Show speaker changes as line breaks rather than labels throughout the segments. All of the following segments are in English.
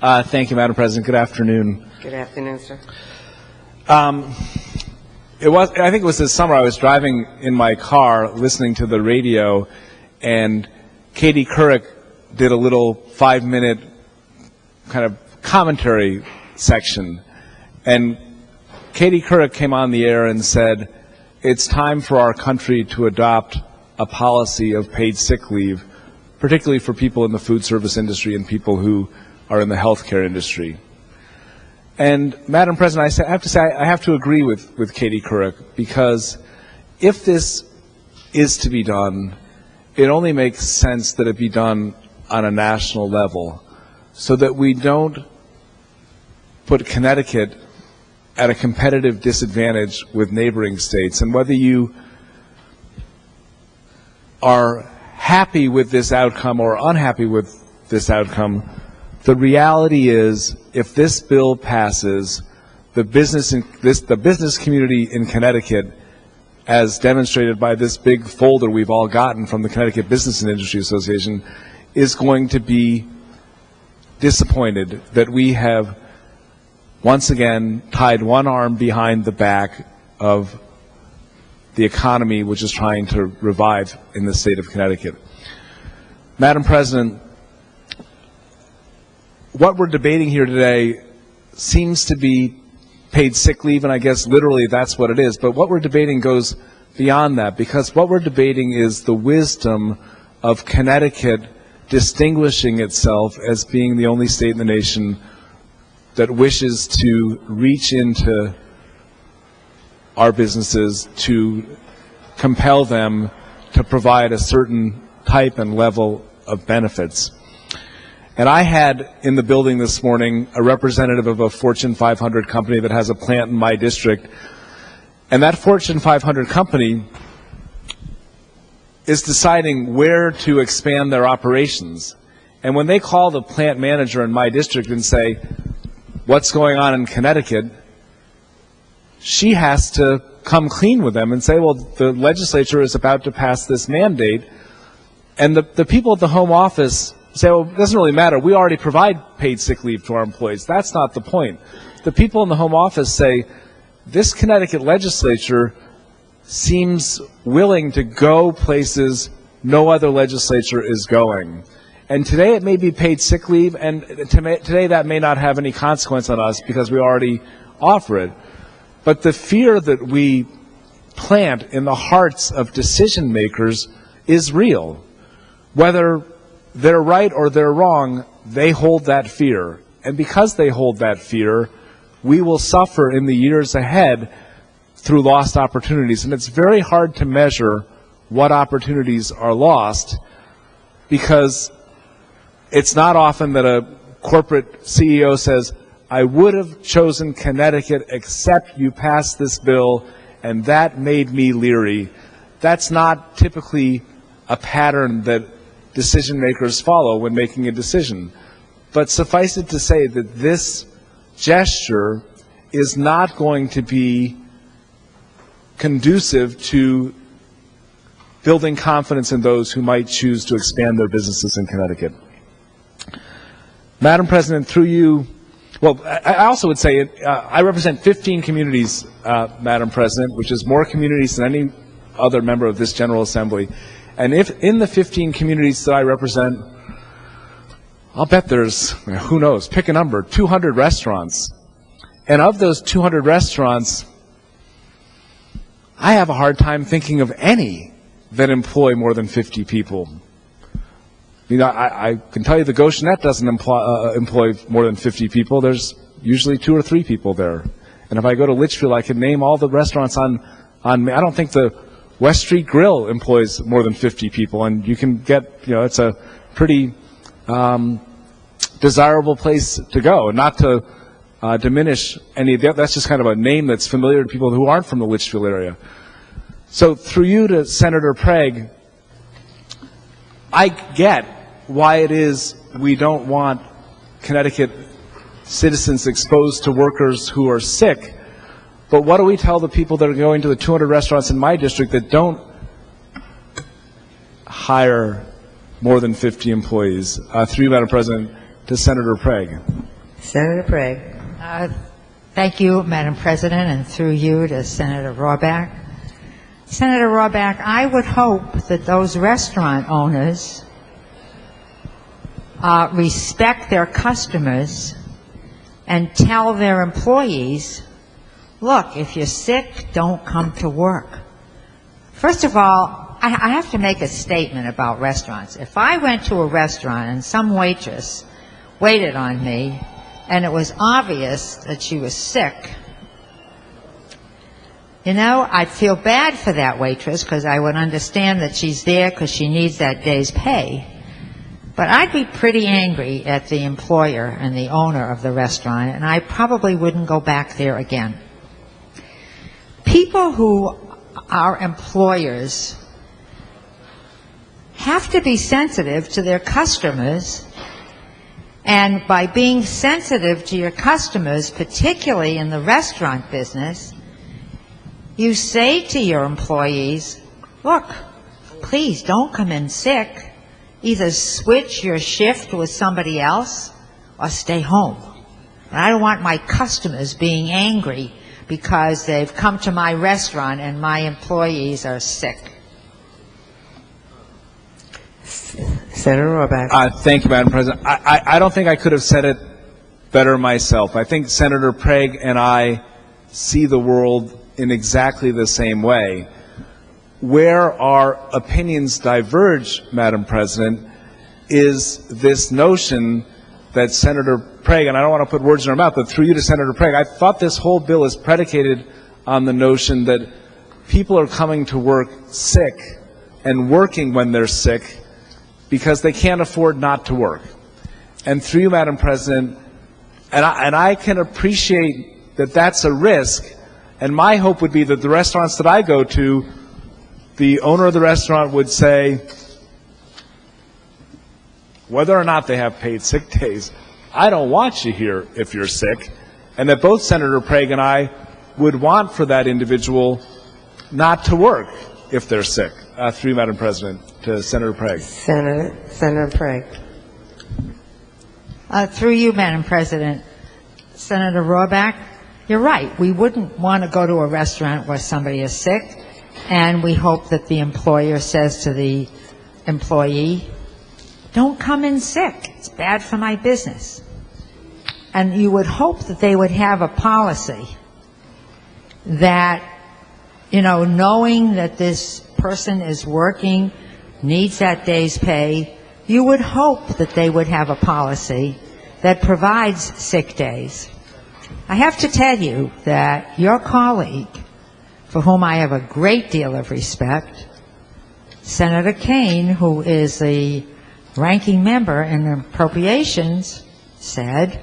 Thank you, Madam President. Good afternoon.
Good afternoon, sir.
I think it was this summer I was driving in my car listening to the radio, and Katie Couric did a little 5-minute kind of commentary section. And Katie Couric came on the air and said, it's time for our country to adopt a policy of paid sick leave, particularly for people in the food service industry and people who are in the healthcare industry. And, Madam President, I have to agree with Katie Couric, because if this is to be done, it only makes sense that it be done on a national level, so that we don't put Connecticut at a competitive disadvantage with neighboring states. And whether you are happy with this outcome or unhappy with this outcome, the reality is, if this bill passes, the business community in Connecticut, as demonstrated by this big folder we've all gotten from the Connecticut Business and Industry Association, is going to be disappointed that we have once again tied one arm behind the back of the economy, which is trying to revive in the state of Connecticut. Madam President, what we're debating here today seems to be paid sick leave, and I guess literally that's what it is. But what we're debating goes beyond that, because what we're debating is the wisdom of Connecticut distinguishing itself as being the only state in the nation that wishes to reach into our businesses to compel them to provide a certain type and level of benefits. And I had in the building this morning a representative of a Fortune 500 company that has a plant in my district. And that Fortune 500 company is deciding where to expand their operations. And when they call the plant manager in my district and say, what's going on in Connecticut, she has to come clean with them and say, well, the legislature is about to pass this mandate. And the people at the home office say, well, it doesn't really matter. We already provide paid sick leave to our employees. That's not the point. The people in the home office say, this Connecticut legislature seems willing to go places no other legislature is going. And today it may be paid sick leave, and today that may not have any consequence on us because we already offer it. But the fear that we plant in the hearts of decision makers is real. Whether they're right or they're wrong, they hold that fear. And because they hold that fear, we will suffer in the years ahead through lost opportunities. And it's very hard to measure what opportunities are lost, because it's not often that a corporate CEO says, I would have chosen Connecticut except you passed this bill, and that made me leery. That's not typically a pattern that decision makers follow when making a decision. But suffice it to say that this gesture is not going to be conducive to building confidence in those who might choose to expand their businesses in Connecticut. Madam President, through you, well, I also would say I represent 15 communities, Madam President, which is more communities than any other member of this General Assembly. And if in the 15 communities that I represent, I'll bet there's, who knows, pick a number, 200 restaurants. And of those 200 restaurants, I have a hard time thinking of any that employ more than 50 people. You know, I can tell you the Goshenette doesn't employ more than 50 people. There's usually 2 or 3 people there. And if I go to Litchfield, I can name all the restaurants on I don't think the West Street Grill employs more than 50 people. And you can get, it's a pretty desirable place to go. And not to diminish any of that. That's just kind of a name that's familiar to people who aren't from the Litchfield area. So through you to Senator Prague, I get why it is we don't want Connecticut citizens exposed to workers who are sick, but what do we tell the people that are going to the 200 restaurants in my district that don't hire more than 50 employees? Through you, Madam President, to Senator Prague.
Senator Prague.
Thank you, Madam President, and through you to Senator Roraback. Senator Roraback, I would hope that those restaurant owners respect their customers and tell their employees, look, if you're sick, don't come to work. First of all, I have to make a statement about restaurants. If I went to a restaurant and some waitress waited on me and it was obvious that she was sick, you know, I'd feel bad for that waitress because I would understand that she's there because she needs that day's pay. But I'd be pretty angry at the employer and the owner of the restaurant, and I probably wouldn't go back there again. People who are employers have to be sensitive to their customers, and by being sensitive to your customers, particularly in the restaurant business, you say to your employees, look, please don't come in sick. Either switch your shift with somebody else or stay home. And I don't want my customers being angry because they've come to my restaurant and my employees are sick.
Senator Roraback.
Thank you, Madam President. I don't think I could have said it better myself. I think Senator Prague and I see the world in exactly the same way. Where our opinions diverge, Madam President, is this notion that Senator Prague, and I don't want to put words in her mouth, but through you to Senator Prague, I thought this whole bill is predicated on the notion that people are coming to work sick and working when they're sick because they can't afford not to work. And through you, Madam President, and I can appreciate that that's a risk, and my hope would be that the restaurants that I go to, the owner of the restaurant would say, whether or not they have paid sick days, I don't want you here if you're sick, and that both Senator Prague and I would want for that individual not to work if they're sick. Through you, Madam President, to Senator Prague.
Senator Prague.
Through you, Madam President, Senator Roraback, you're right. We wouldn't want to go to a restaurant where somebody is sick, and we hope that the employer says to the employee, don't come in sick. It's bad for my business. And you would hope that they would have a policy that, you know, knowing that this person is working, needs that day's pay, you would hope that they would have a policy that provides sick days. I have to tell you that your colleague, for whom I have a great deal of respect, Senator Kaine, who is the ranking member in Appropriations, said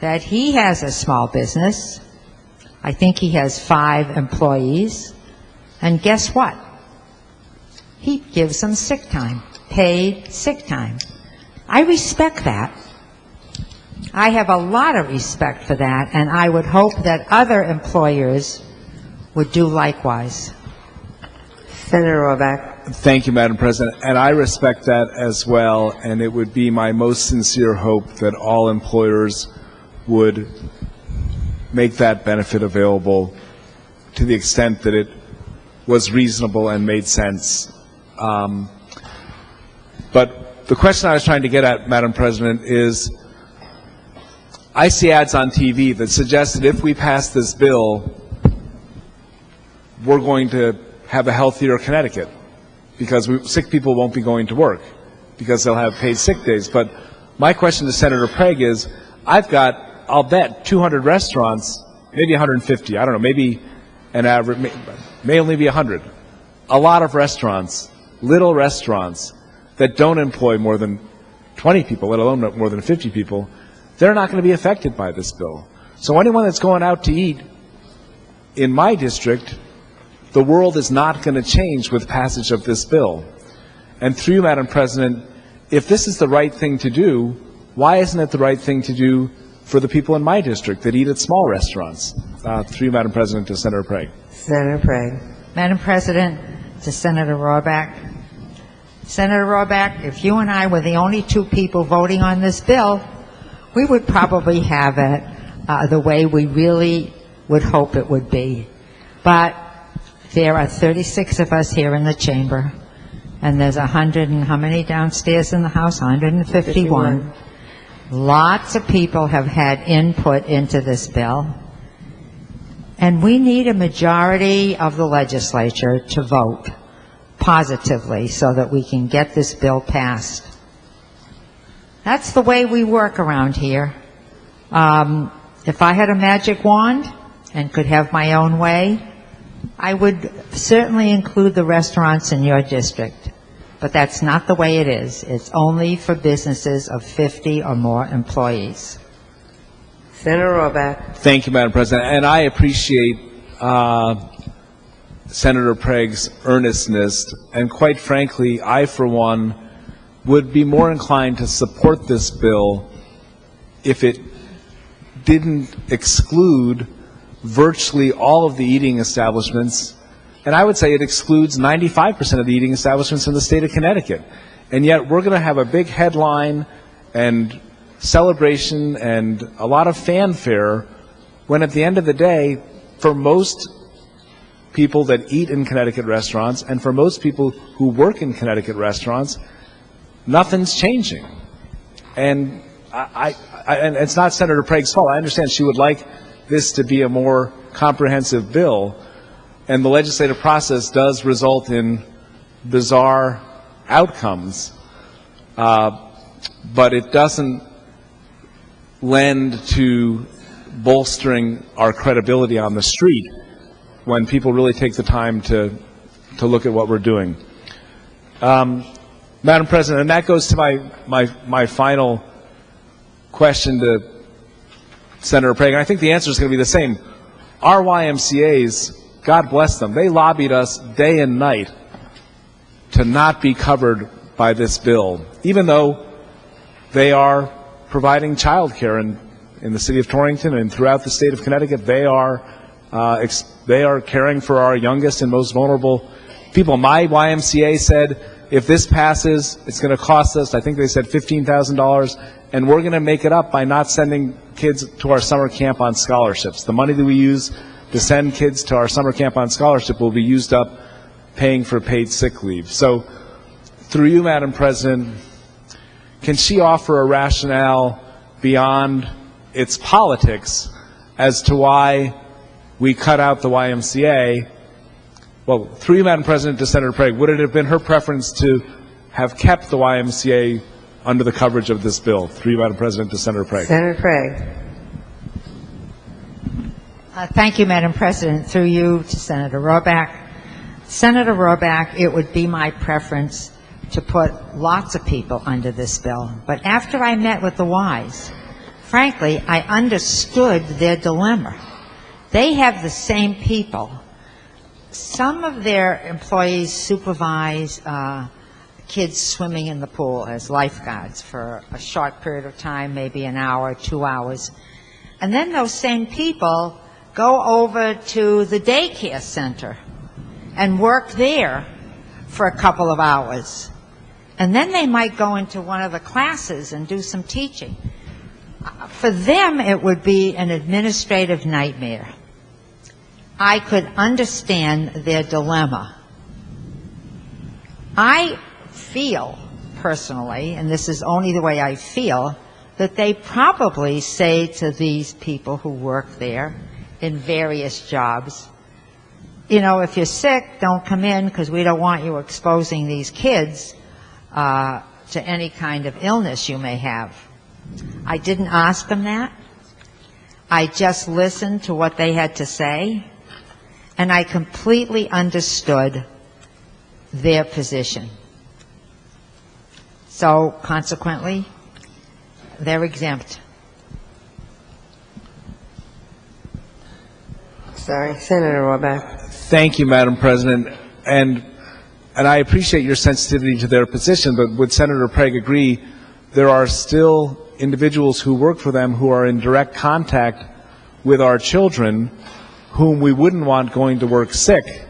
that he has a small business. I think he has 5 employees. And guess what? He gives them sick time, paid sick time. I respect that. I have a lot of respect for that, and I would hope that other employers would do likewise.
Senator Roraback.
Thank you, Madam President. And I respect that as well, and it would be my most sincere hope that all employers would make that benefit available to the extent that it was reasonable and made sense. But the question I was trying to get at, Madam President, is I see ads on TV that suggest that if we pass this bill, we're going to have a healthier Connecticut because sick people won't be going to work because they'll have paid sick days. But my question to Senator Prague is, I've got, I'll bet, 200 restaurants, maybe 150, I don't know, maybe an average, may only be 100. A lot of restaurants, little restaurants, that don't employ more than 20 people, let alone more than 50 people, they're not going to be affected by this bill. So anyone that's going out to eat in my district, the world is not going to change with passage of this bill. And through you, Madam President, if this is the right thing to do, why isn't it the right thing to do for the people in my district that eat at small restaurants? Through you, Madam President, to Senator Prague.
Senator Prague.
Madam President, to Senator Roraback. Senator Roraback, if you and I were the only 2 people voting on this bill, we would probably have it the way we really would hope it would be. But there are 36 of us here in the chamber, and there's 100 and how many downstairs in the House? 151. Lots of people have had input into this bill, and we need a majority of the legislature to vote positively so that we can get this bill passed. That's the way we work around here. If I had a magic wand and could have my own way, I would certainly include the restaurants in your district. But that's not the way it is. It's only for businesses of 50 or more employees.
Senator Roraback.
Thank you, Madam President. And I appreciate Senator Prague's earnestness. And quite frankly, I, for one, would be more inclined to support this bill if it didn't exclude virtually all of the eating establishments. And I would say it excludes 95% of the eating establishments in the state of Connecticut. And yet we're going to have a big headline and celebration and a lot of fanfare when at the end of the day, for most people that eat in Connecticut restaurants and for most people who work in Connecticut restaurants, nothing's changing. And and it's not Senator Prague's fault. I understand she would like this to be a more comprehensive bill, and the legislative process does result in bizarre outcomes, but it doesn't lend to bolstering our credibility on the street when people really take the time to look at what we're doing. Madam President, and that goes to my final question to Senator Prague, and I think the answer is going to be the same. Our YMCAs, God bless them, they lobbied us day and night to not be covered by this bill, even though they are providing child care in the city of Torrington and throughout the state of Connecticut. They are caring for our youngest and most vulnerable people. My YMCA said, if this passes, it's going to cost us, I think they said $15,000, and we're going to make it up by not sending kids to our summer camp on scholarships. The money that we use to send kids to our summer camp on scholarship will be used up paying for paid sick leave. So, through you, Madam President, can she offer a rationale beyond its politics as to why we cut out the YMCA? Well, through you, Madam President, to Senator Prague, would it have been her preference to have kept the YMCA under the coverage of this bill? Through you, Madam President, to Senator Prague.
Senator Prague.
Thank you, Madam President. Through you to Senator Roraback. Senator Roraback, it would be my preference to put lots of people under this bill. But after I met with the Ys, frankly, I understood their dilemma. They have the same people. Some of their employees supervise kids swimming in the pool as lifeguards for a short period of time, maybe an hour, 2 hours. And then those same people go over to the daycare center and work there for a couple of hours. And then they might go into one of the classes and do some teaching. For them, it would be an administrative nightmare. I could understand their dilemma. I feel, personally, and this is only the way I feel, that they probably say to these people who work there in various jobs, you know, if you're sick, don't come in because we don't want you exposing these kids to any kind of illness you may have. I didn't ask them that. I just listened to what they had to say, and I completely understood their position. So, consequently, they're exempt.
Sorry, Senator Roraback.
Thank you, Madam President. And I appreciate your sensitivity to their position, but would Senator Prague agree there are still individuals who work for them who are in direct contact with our children whom we wouldn't want going to work sick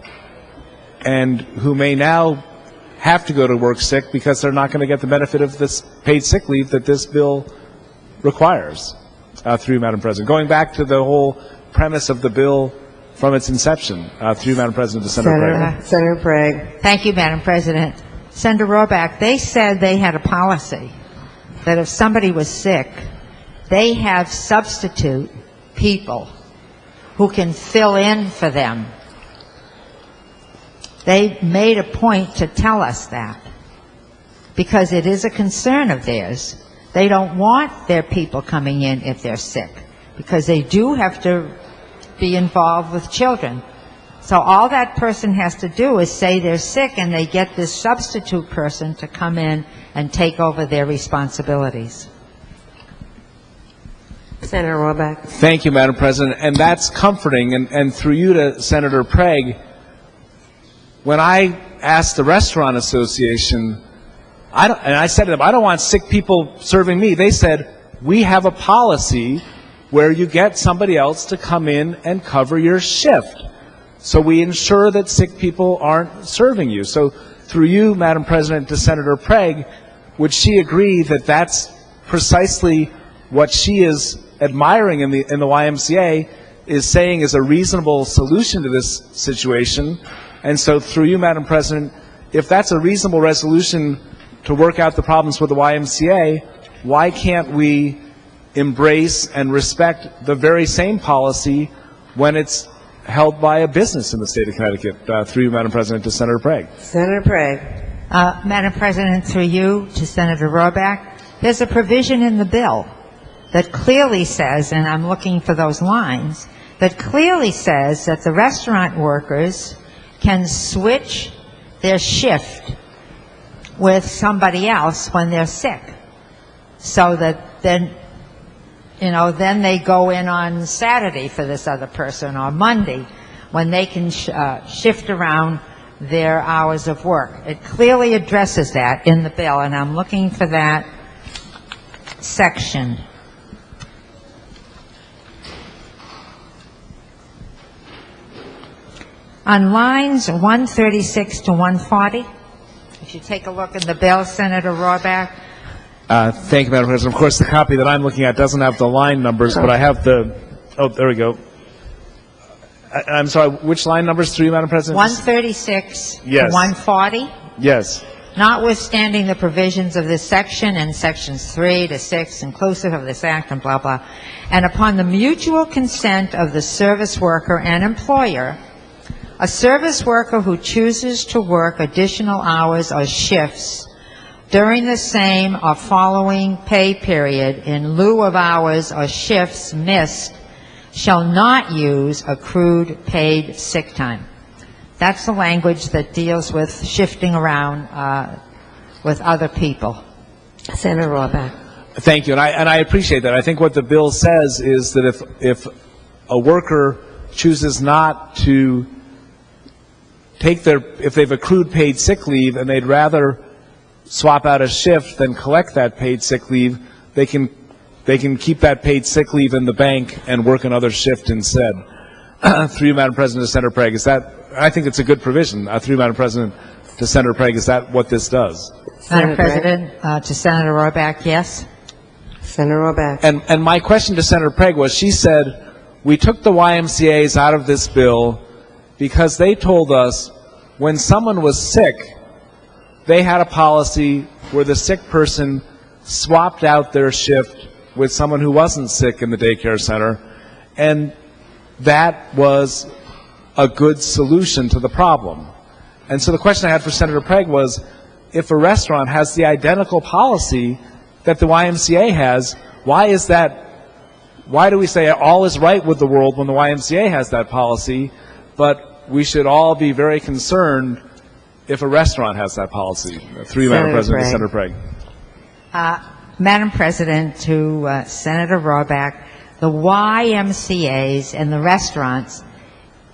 and who may now have to go to work sick because they're not going to get the benefit of this paid sick leave that this bill requires, through you, Madam President. Going back to the whole premise of the bill from its inception, through you, Madam President, to Senator Craig.
Senator Craig.
Thank you, Madam President. Senator Roraback, they said they had a policy that if somebody was sick, they have substitute people who can fill in for them. They made a point to tell us that because it is a concern of theirs. They don't want their people coming in if they're sick because they do have to be involved with children. So all that person has to do is say they're sick and they get this substitute person to come in and take over their responsibilities.
Senator Roraback.
Thank you, Madam President. And that's comforting. And through you to Senator Craig, when I asked the Restaurant Association, I said to them, I don't want sick people serving me. They said, we have a policy where you get somebody else to come in and cover your shift. So we ensure that sick people aren't serving you. So through you, Madam President, to Senator Craig, would she agree that that's precisely what she is admiring in the YMCA, is saying is a reasonable solution to this situation? And so through you, Madam President, if that's a reasonable resolution to work out the problems with the YMCA, why can't we embrace and respect the very same policy when it's held by a business in the state of Connecticut? Through you, Madam President, to Senator Craig.
Senator Craig.
Madam President, through you to Senator Roraback, there's a provision in the bill that clearly says, and I'm looking for those lines, that clearly says that the restaurant workers can switch their shift with somebody else when they're sick. So that then, then they go in on Saturday for this other person or Monday when they can shift around their hours of work. It clearly addresses that in the bill, and I'm looking for that section. On lines 136 to 140, if you take a look at the bill, Senator Roraback.
Thank you, Madam President. Of course, the copy that I'm looking at doesn't have the line numbers, but I have the, there we go. I'm sorry, which line numbers through you, Madam President?
136
Yes.
to 140.
Yes.
Notwithstanding the provisions of this section and sections 3 to 6 inclusive of this act and blah, blah, and upon the mutual consent of the service worker and employer, a service worker who chooses to work additional hours or shifts during the same or following pay period in lieu of hours or shifts missed shall not use accrued paid sick time. That's the language that deals with shifting around with other people.
Senator Roraback.
Thank you, and I appreciate that. I think what the bill says is that if a worker chooses not to take if they've accrued paid sick leave and they'd rather swap out a shift than collect that paid sick leave, they can keep that paid sick leave in the bank and work another shift instead. Through you, Madam President, to Senator Craig, I think it's a good provision. Through you, Madam President, to Senator Craig, is that what this does?
Madam President, to Senator Roraback, yes.
Senator Roraback.
And my question to Senator Craig was, she said, we took the YMCAs out of this bill because they told us when someone was sick, they had a policy where the sick person swapped out their shift with someone who wasn't sick in the daycare center, and that was a good solution to the problem. And so the question I had for Senator Craig was, if a restaurant has the identical policy that the YMCA has, why is that? Why do we say all is right with the world when the YMCA has that policy, but we should all be very concerned if a restaurant has that policy? Through you, Madam President, to Senator Craig.
Madam President, to Senator Roraback, the YMCAs and the restaurants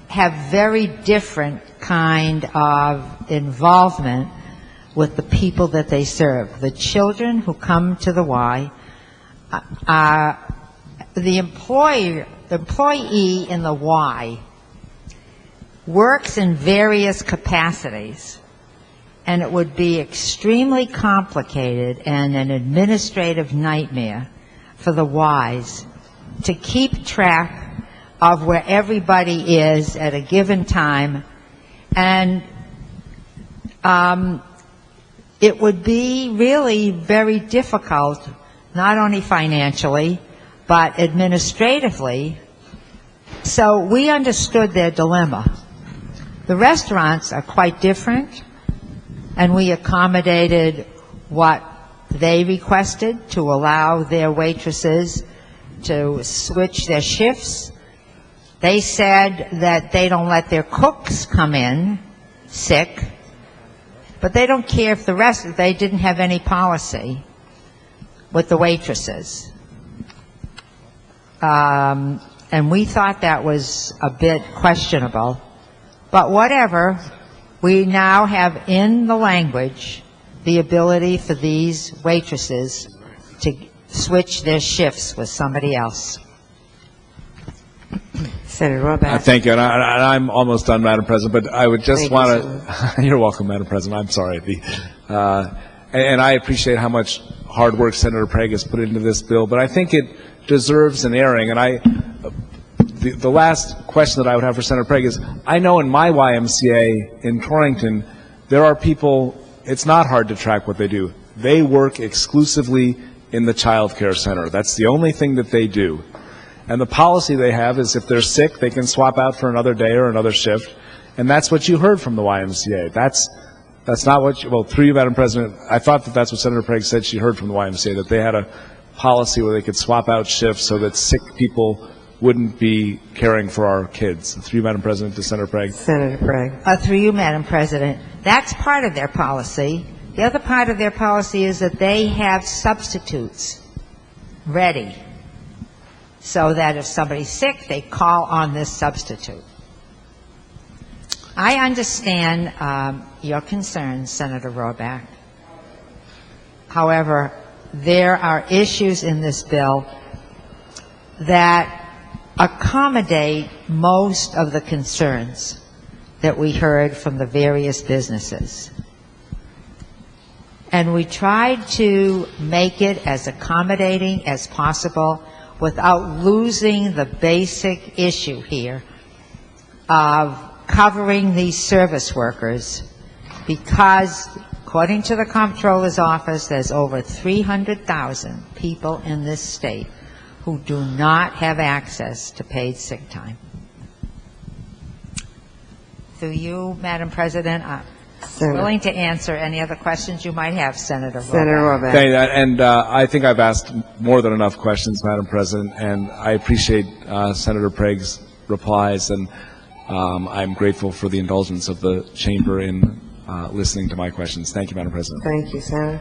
have very different kind of involvement with the people that they serve. The children who come to the Y, the employee in the Y works in various capacities, and it would be extremely complicated and an administrative nightmare for the wise, to keep track of where everybody is at a given time, and it would be really very difficult, not only financially, but administratively. So we understood their dilemma. The restaurants are quite different, and we accommodated what they requested to allow their waitresses to switch their shifts. They said that they don't let their cooks come in sick, but they don't care if they didn't have any policy with the waitresses. And we thought that was a bit questionable. But whatever, we now have in the language the ability for these waitresses to switch their shifts with somebody else.
Senator Roraback.
Thank you. And I'm almost done, Madam President, but I would just
Thank
want
you,
to... You're welcome, Madam President. I'm sorry. And I appreciate how much hard work Senator Prague has put into this bill, but I think it deserves an airing. And the last question that I would have for Senator Prague is, I know in my YMCA in Torrington, there are people, it's not hard to track what they do. They work exclusively in the child care center. That's the only thing that they do. And the policy they have is if they're sick, they can swap out for another day or another shift. And that's what you heard from the YMCA. That's not what well, through you, Madam President, I thought that that's what Senator Prague said she heard from the YMCA, that they had a policy where they could swap out shifts so that sick people wouldn't be caring for our kids. Through you, Madam President, to Senator Prague.
Senator Prague.
Through you, Madam President. That's part of their policy. The other part of their policy is that they have substitutes ready, so that if somebody's sick, they call on this substitute. I understand your concerns, Senator Roraback. However, there are issues in this bill that accommodate most of the concerns that we heard from the various businesses. And we tried to make it as accommodating as possible without losing the basic issue here of covering these service workers, because according to the Comptroller's Office, there's over 300,000 people in this state who do not have access to paid sick time. Through you, Madam President, I'm willing to answer any other questions you might have, Senator Roraback.
Senator Roraback.
Thank you. And I think I've asked more than enough questions, Madam President, and I appreciate Senator Prague's replies, and I'm grateful for the indulgence of the chamber in listening to my questions. Thank you, Madam President.
Thank you, Senator.